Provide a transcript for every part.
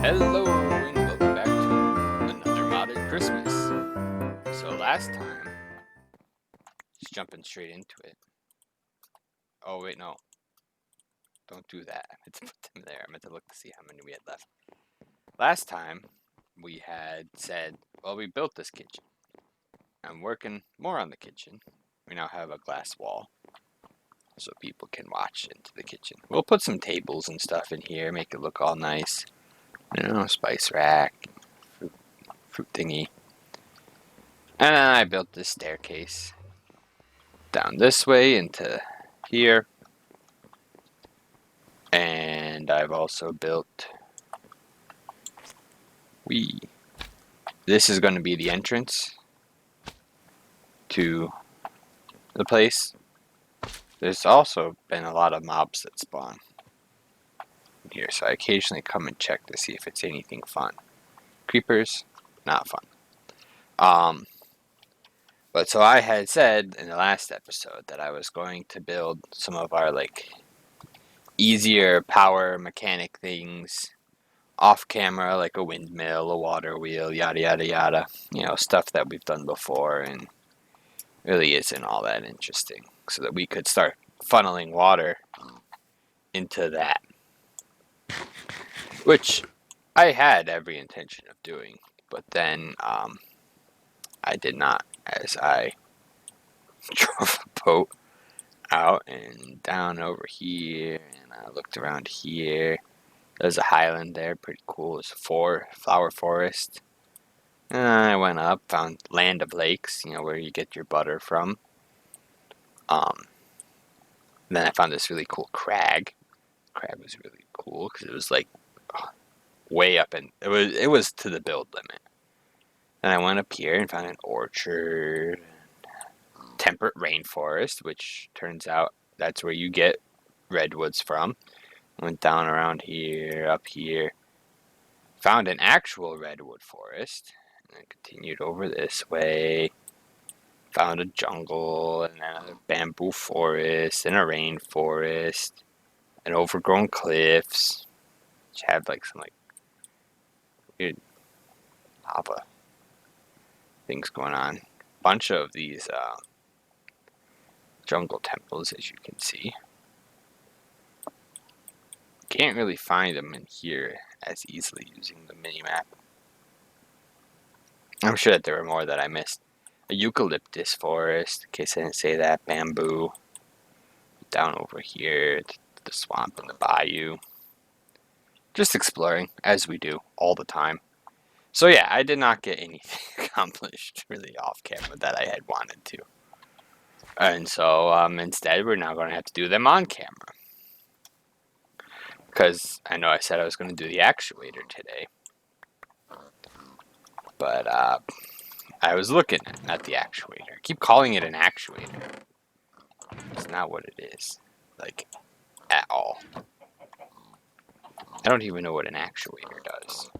Hello and welcome back to another modded Christmas. So last time, just jumping straight into it. Oh wait, no, don't do that. I meant to put them there. I meant to look to see how many we had left. Last time, we had said, well, we built this kitchen. I'm working more on the kitchen. We now have a glass wall, so people can watch into the kitchen. We'll put some tables and stuff in here, make it look all nice. Spice rack, fruit thingy. And then I built this staircase down this way into here. And I've also built this is going to be the entrance to the place. There's also been a lot of mobs that spawn here, so I occasionally come and check to see if it's anything fun. Creepers, not fun. But so I had said in the last episode that I was going to build some of our easier power mechanic things off camera, like a windmill, a water wheel, yada yada yada. Stuff that we've done before and really isn't all that interesting, so that we could start funneling water into that, which I had every intention of doing, but then I did not, as I drove a boat out and down over here, and I looked around here. There's a highland there, pretty cool. There's a flower forest. And I went up, found Land of Lakes, where you get your butter from. Then I found this really cool crag. Crag was really cool because it was way up, and it was to the build limit. And I went up here and found an orchard, temperate rainforest, which turns out that's where you get redwoods from. Went down around here, up here, found an actual redwood forest, and then continued over this way. Found a jungle, and then a bamboo forest, and a rainforest, and overgrown cliffs, which have some weird lava things going on. Bunch of these jungle temples, as you can see. Can't really find them in here as easily using the mini-map. I'm sure that there were more that I missed. A eucalyptus forest, in case I didn't say that. Bamboo. Down over here, the swamp and the bayou. Just exploring, as we do all the time. So yeah, I did not get anything accomplished really off camera that I had wanted to. And so instead, we're now going to have to do them on camera. Because I know I said I was going to do the actuator today. But I was looking at the actuator. I keep calling it an actuator. It's not what it is. At all. I don't even know what an actuator does.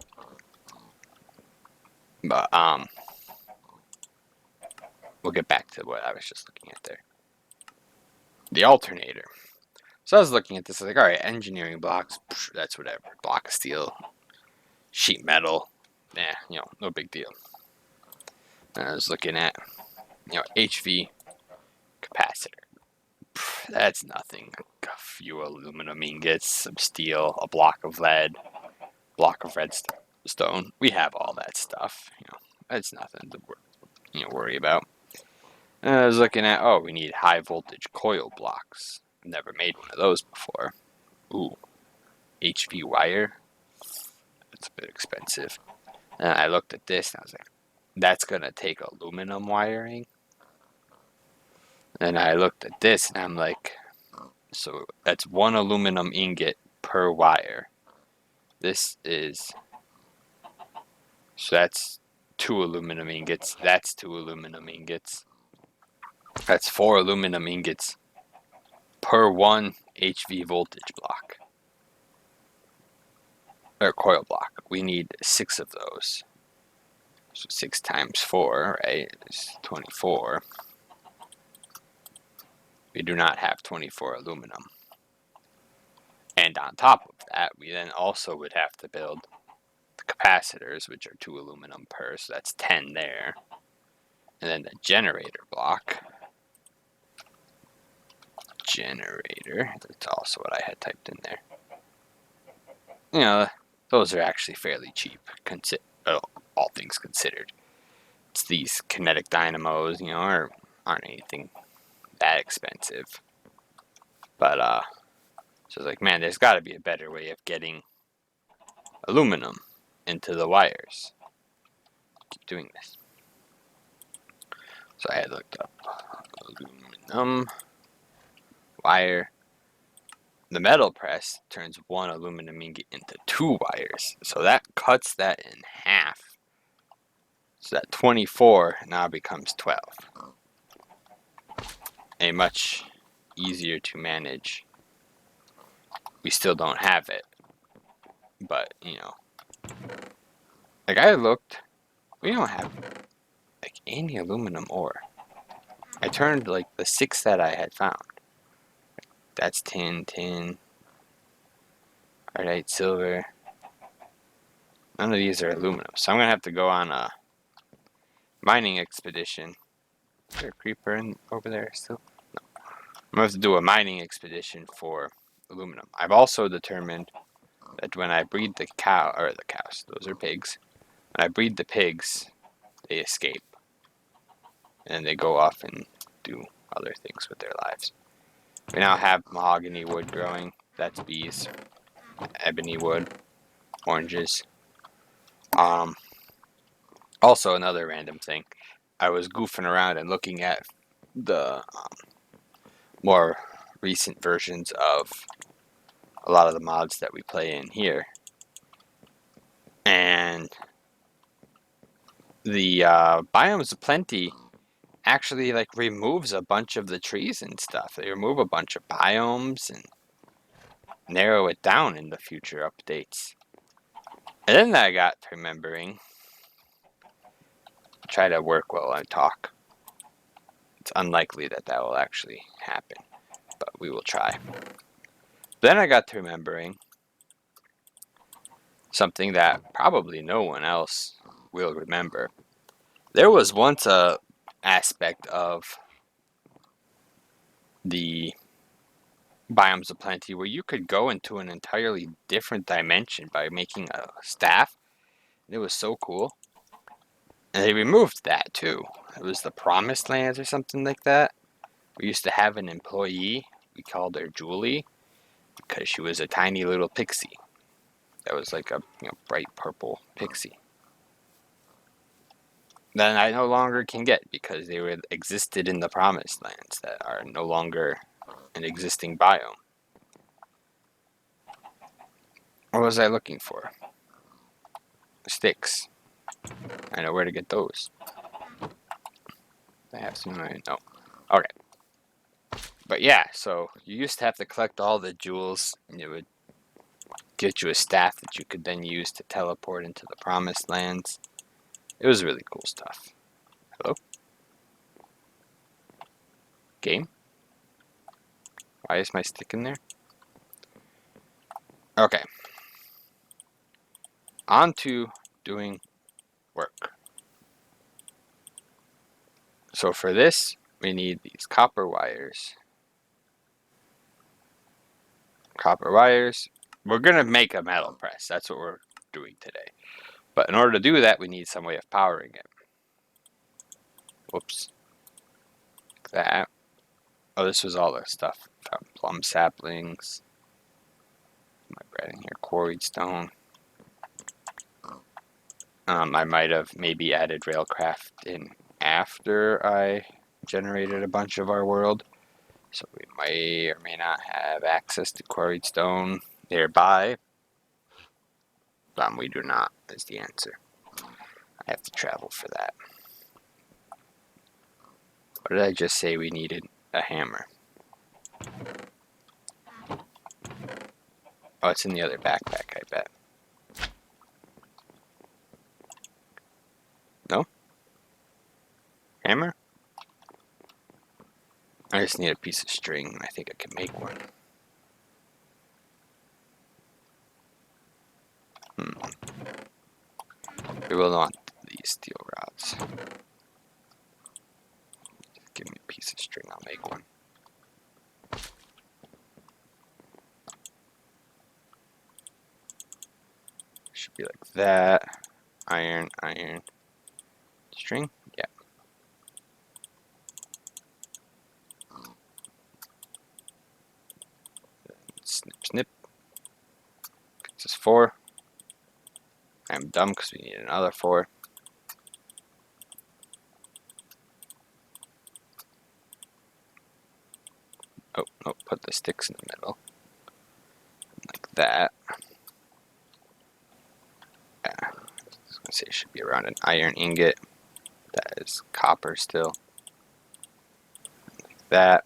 But we'll get back to what I was just looking at there. The alternator. So I was looking at this, I was like, alright, engineering blocks, that's whatever. Block of steel, sheet metal, no big deal. And I was looking at, HV capacitor. That's nothing. A few aluminum ingots, some steel, a block of lead, block of redstone. We have all that stuff. It's nothing to worry about. And I was looking at, we need high voltage coil blocks. Never made one of those before. Ooh, HV wire. That's a bit expensive. And I looked at this and I was like, that's gonna take aluminum wiring. And I looked at this and I'm like, so that's one aluminum ingot per wire. So that's 2 aluminum ingots. That's 2 aluminum ingots. That's 4 aluminum ingots per 1 HV voltage block. Or coil block. We need 6 of those. So 6 times 4, right, is 24. We do not have 24 aluminum. And on top of that, we then also would have to build the capacitors, which are 2 aluminum per, so that's 10 there. And then the generator block. Generator, that's also what I had typed in there. You know, those are actually fairly cheap, all things considered. It's these kinetic dynamos, you know, aren't anything that expensive. But, so it's like, man, there's got to be a better way of getting aluminum into the wires. Keep doing this. So I had looked up aluminum wire. The metal press turns 1 aluminum ingot into 2 wires. So that cuts that in half. So that 24 now becomes 12. A much easier to manage. We still don't have it. But, you know. Like I looked, we don't have like any aluminum ore. I turned like the 6 that I had found. That's tin, Alright, silver. None of these are aluminum. So I'm going to have to go on a mining expedition. Is there a creeper over there still? No. I'm going to have to do a mining expedition for aluminum. I've also determined that when I breed the cows, those are pigs. When I breed the pigs, they escape. And they go off and do other things with their lives. We now have mahogany wood growing. That's bees. Ebony wood. Oranges. Also, another random thing. I was goofing around and looking at the more recent versions of a lot of the mods that we play in here. And the Biomes of Plenty actually like removes a bunch of the trees and stuff. They remove a bunch of biomes and narrow it down in the future updates. And then I got to remembering, try to work while I talk. It's unlikely that that will actually happen, but we will try. Then I got to remembering something that probably no one else will remember. There was once a aspect of the Biomes of Plenty where you could go into an entirely different dimension by making a staff. It was so cool. And they removed that too. It was the Promised Lands or something like that. We used to have an employee. We called her Julie because she was a tiny little pixie. That was like a bright purple pixie. Then I no longer can get because they were existed in the Promised Lands that are no longer an existing biome. What was I looking for? Sticks. I know where to get those. I have some. No. Okay. But yeah, so you used to have to collect all the jewels, and it would get you a staff that you could then use to teleport into the Promised Lands. It was really cool stuff. Hello? Game? Why is my stick in there? Okay. On to doing work. So for this, we need these copper wires. We're going to make a metal press. That's what we're doing today. But in order to do that, we need some way of powering it. Whoops. Like that. Oh, this was all the stuff. Found plum saplings. My bread in here. Quarried stone. I might have maybe added railcraft in after I generated a bunch of our world. So we may or may not have access to quarried stone nearby. We do not, is the answer. I have to travel for that. What did I just say we needed? A hammer. Oh, it's in the other backpack, I bet. No? Hammer? I just need a piece of string. I think I can make one. We will want these steel rods. Give me a piece of string, I'll make one. Should be like that. Iron, iron, string, yeah. Snip, snip. This is 4. I'm dumb because we need another 4. Oh, no, put the sticks in the middle. Like that. Yeah, I was gonna say it should be around an iron ingot. That is copper still. Like that.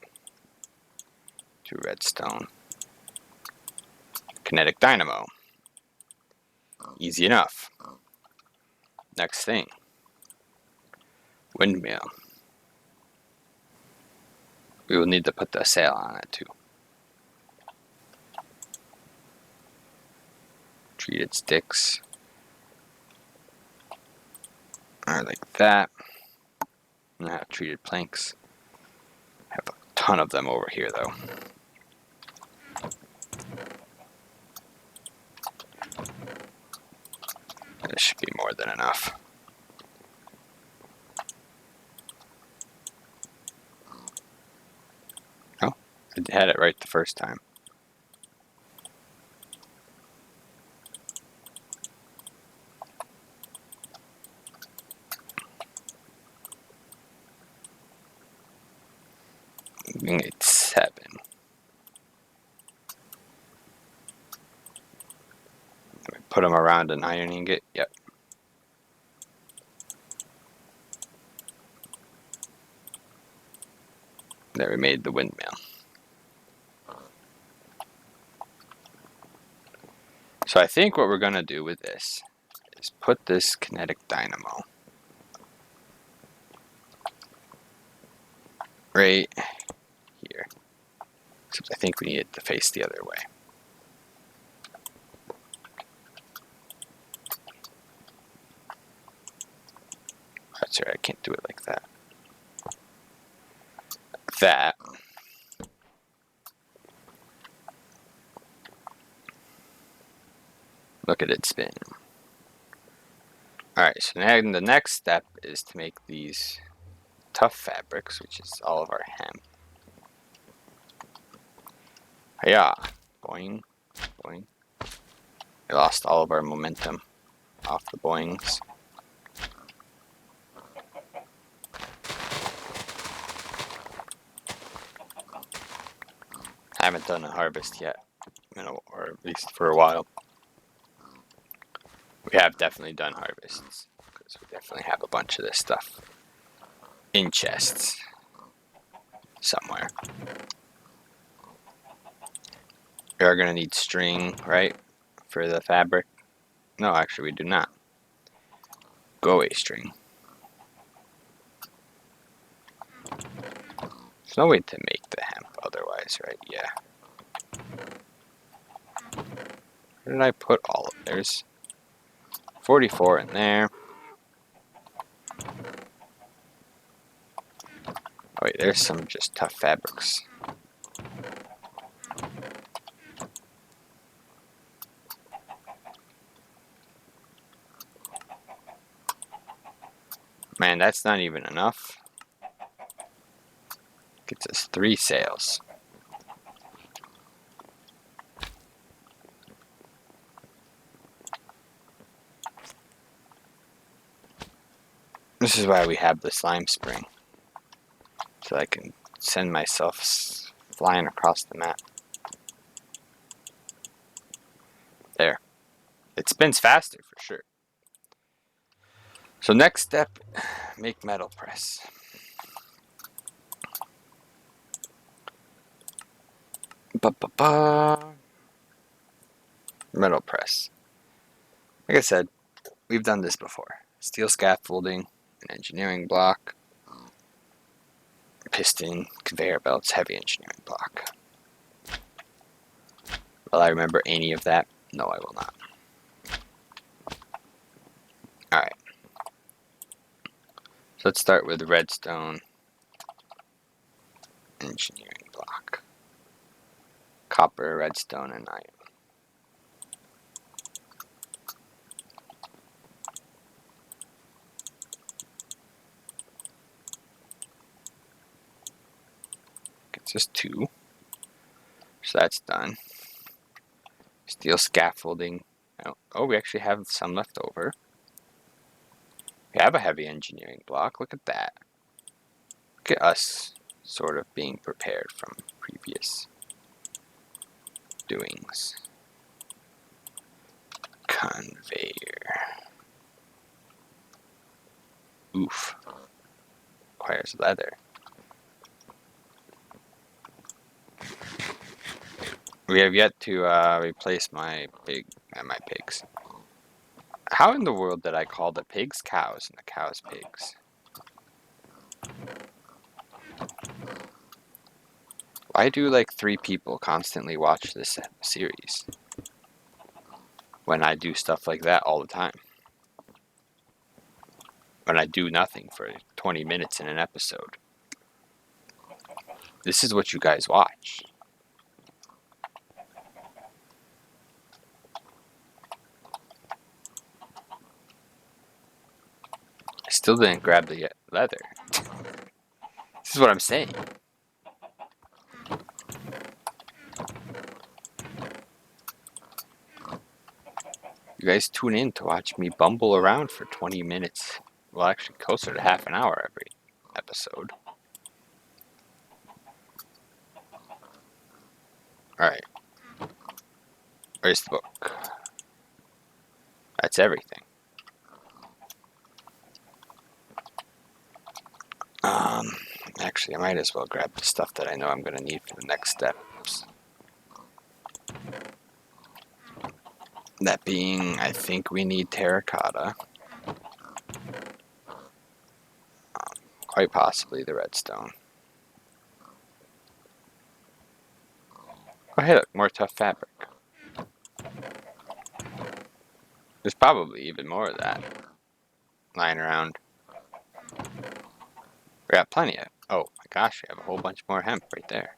2 redstone. Kinetic dynamo. Easy enough. Next thing. Windmill. We will need to put the sail on it too. Treated sticks. Alright, like that. And I have treated planks. I have a ton of them over here though. This should be more than enough. Oh, I had it right the first time. We need 7. Put them around an iron ingot. Yep. There, we made the windmill. So I think what we're going to do with this is put this kinetic dynamo right here. Except I think we need it to face the other way. That's right, I can't do it like that. Like that. Look at it spin. Alright, so now the next step is to make these tough fabrics, which is all of our hemp. Yeah, boing, boing. We lost all of our momentum off the boings. I haven't done a harvest yet, or at least for a while. We have definitely done harvests, because we definitely have a bunch of this stuff in chests somewhere. We are going to need string, right, for the fabric. No, actually we do not. Go away string. There's no way to make the hemp otherwise, right? Yeah. Where did I put all of theirs? 44 in there. Oh wait, there's some just tough fabrics. Man, that's not even enough. Gets us 3 sails. This is why we have the slime spring. So I can send myself flying across the map. There. It spins faster for sure. So next step, make metal press. Metal press. Like I said, we've done this before. Steel scaffolding, an engineering block, piston, conveyor belts, heavy engineering block. Will I remember any of that? No, I will not. Alright. let's start with redstone engineering block. Copper, redstone, and iron. It's just 2. So that's done. Steel scaffolding. Oh, we actually have some left over. We have a heavy engineering block. Look at that. Look at us sort of being prepared from previous doings. Conveyor. Oof. Requires leather. We have yet to replace my pigs. How in the world did I call the pigs cows and the cows pigs? Why do like 3 people constantly watch this series when I do stuff like that all the time? When I do nothing for 20 minutes in an episode. This is what you guys watch. I still didn't grab the leather. This is what I'm saying. You guys tune in to watch me bumble around for 20 minutes. Well, actually closer to half an hour every episode. Alright. Where's the book? That's everything. Actually, I might as well grab the stuff that I know I'm going to need for the next steps. That being, I think we need terracotta. Quite possibly the redstone. Oh, hey, look, more tough fabric. There's probably even more of that lying around. We got plenty of. Oh my gosh, we have a whole bunch more hemp right there.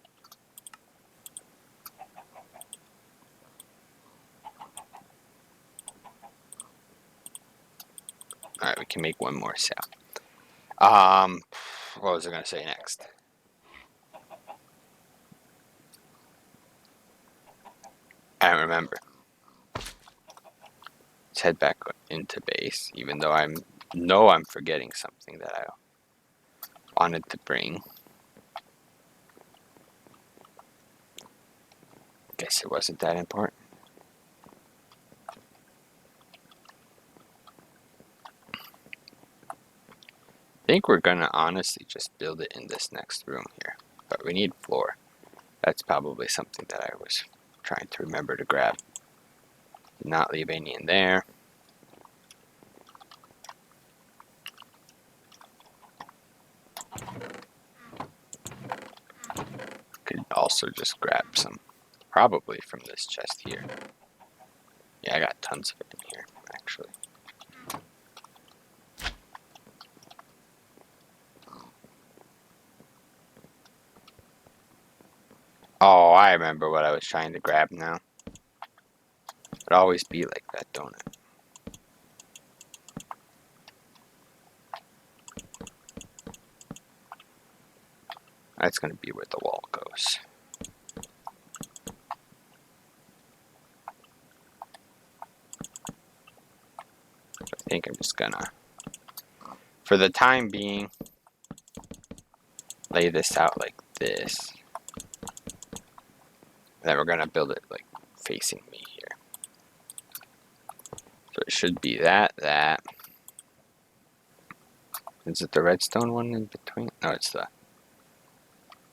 Alright, we can make one more sail. What was I going to say next? I don't remember. Let's head back into base, even though I'm forgetting something that I wanted to bring. Guess it wasn't that important. I think we're gonna honestly just build it in this next room here, but we need floor. That's probably something that I was trying to remember to grab. Did not leave any in there. Could also just grab some, probably from this chest here. Yeah, I got tons of it in here, actually. Oh, I remember what I was trying to grab now. It always be like that, don't it? That's gonna be where the wall goes. I think I'm just gonna, for the time being, lay this out like this. Then we're gonna build it like facing me here. So it should be that. Is it the redstone one in between? No, it's the...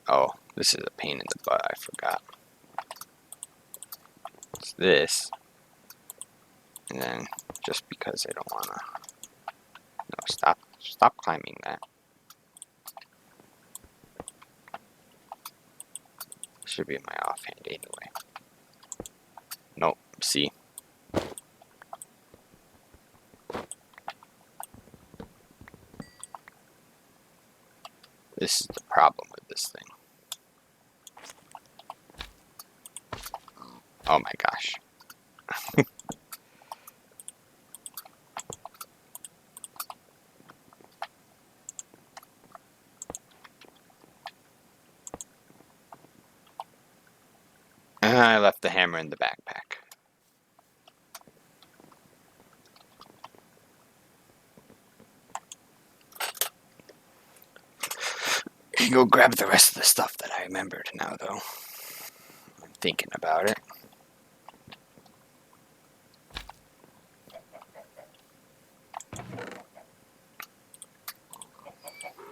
Oh, this is a pain in the butt, I forgot. It's this. And then, just because I don't wanna... No, stop climbing that. Should be in my offhand anyway. Nope, see? This is the problem with this thing. Oh my gosh. And I left the hammer in the backpack. Go grab the rest of the stuff that I remembered now, though. I'm thinking about it.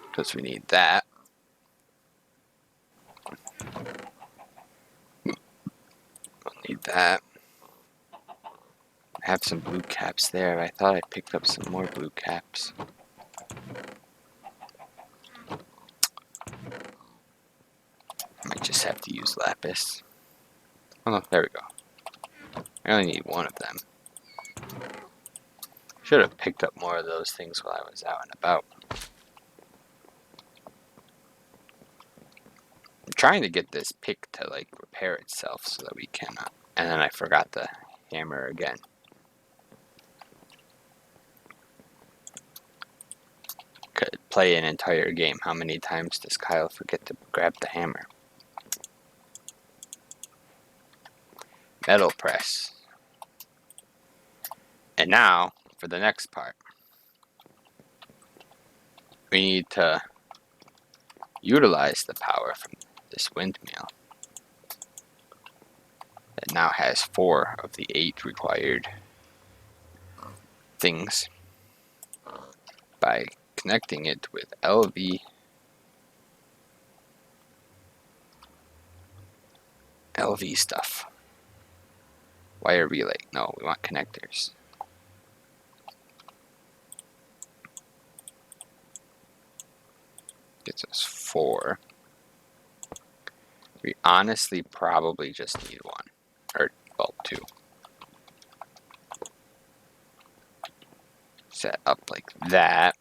Because we need that. We'll need that. I have some blue caps there. I thought I picked up some more blue caps. I might just have to use lapis. Oh no, there we go. I only need one of them. Should have picked up more of those things while I was out and about. I'm trying to get this pick to like repair itself so that we can, and then I forgot the hammer again. Could play an entire game. How many times does Kyle forget to grab the hammer? Metal press. And now, for the next part, we need to utilize the power from this windmill. It now has 4 of the 8 required things by connecting it with LV stuff. Wire relay. No, we want connectors. Gets us 4. We honestly probably just need 1. Or, well, 2. Set up like that.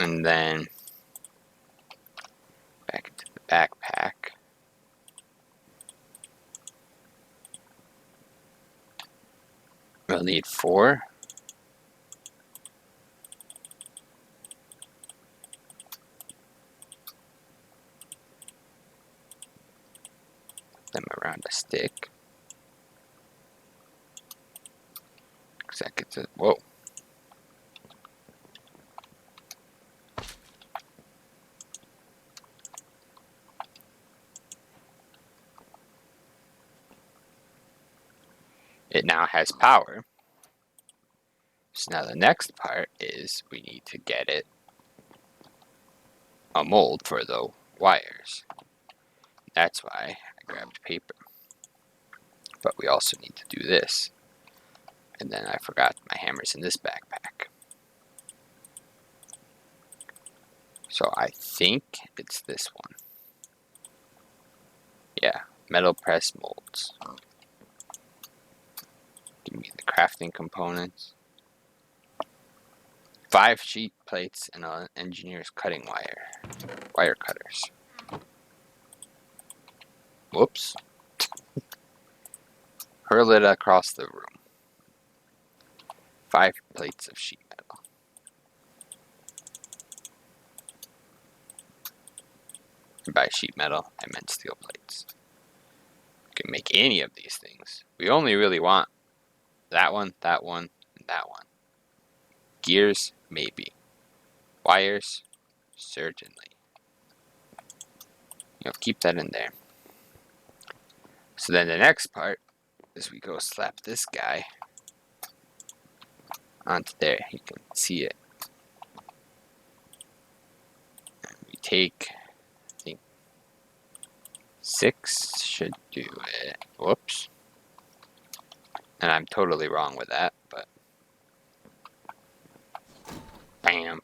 And then back into the backpack. We'll need 4. Them around a stick. Because that gets it. Whoa. It now has power. So now the next part is we need to get it a mold for the wires. That's why I grabbed paper. But we also need to do this. And then I forgot my hammer's in this backpack. So I think it's this one. Yeah, metal press molds. Give me the crafting components. 5 sheet plates and an engineer's cutting wire. Wire cutters. Whoops. Hurl it across the room. 5 plates of sheet metal. And by sheet metal, I meant steel plates. We can make any of these things. We only really want that one, and that one. Gears, maybe. Wires, certainly. Keep that in there. So then the next part is we go slap this guy onto there. You can see it. And we take, I think, 6 should do it. Whoops. And I'm totally wrong with that, but bam.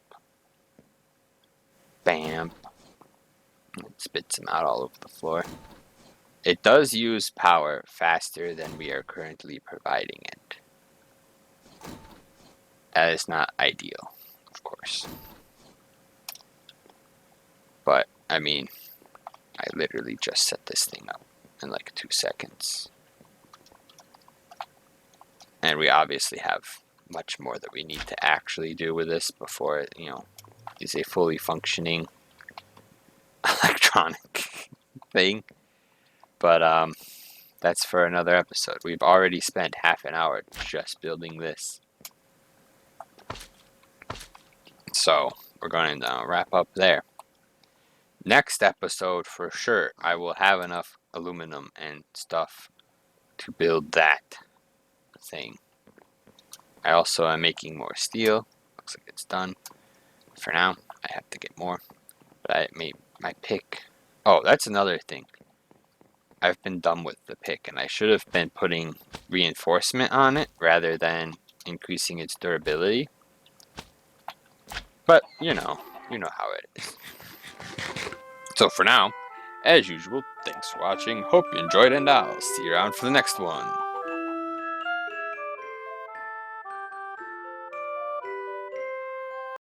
Bam. It spits them out all over the floor. It does use power faster than we are currently providing it. That is not ideal, of course. But, I mean, I literally just set this thing up in like 2 seconds. And we obviously have much more that we need to actually do with this before it, is a fully functioning electronic thing. But that's for another episode. We've already spent half an hour just building this. So we're going to wrap up there. Next episode, for sure, I will have enough aluminum and stuff to build that thing. I also am making more steel. Looks like it's done. For now, I have to get more. But I made my pick. Oh, that's another thing. I've been dumb with the pick, and I should have been putting reinforcement on it rather than increasing its durability. But, you know how it is. So for now, as usual, thanks for watching. Hope you enjoyed, and I'll see you around for the next one.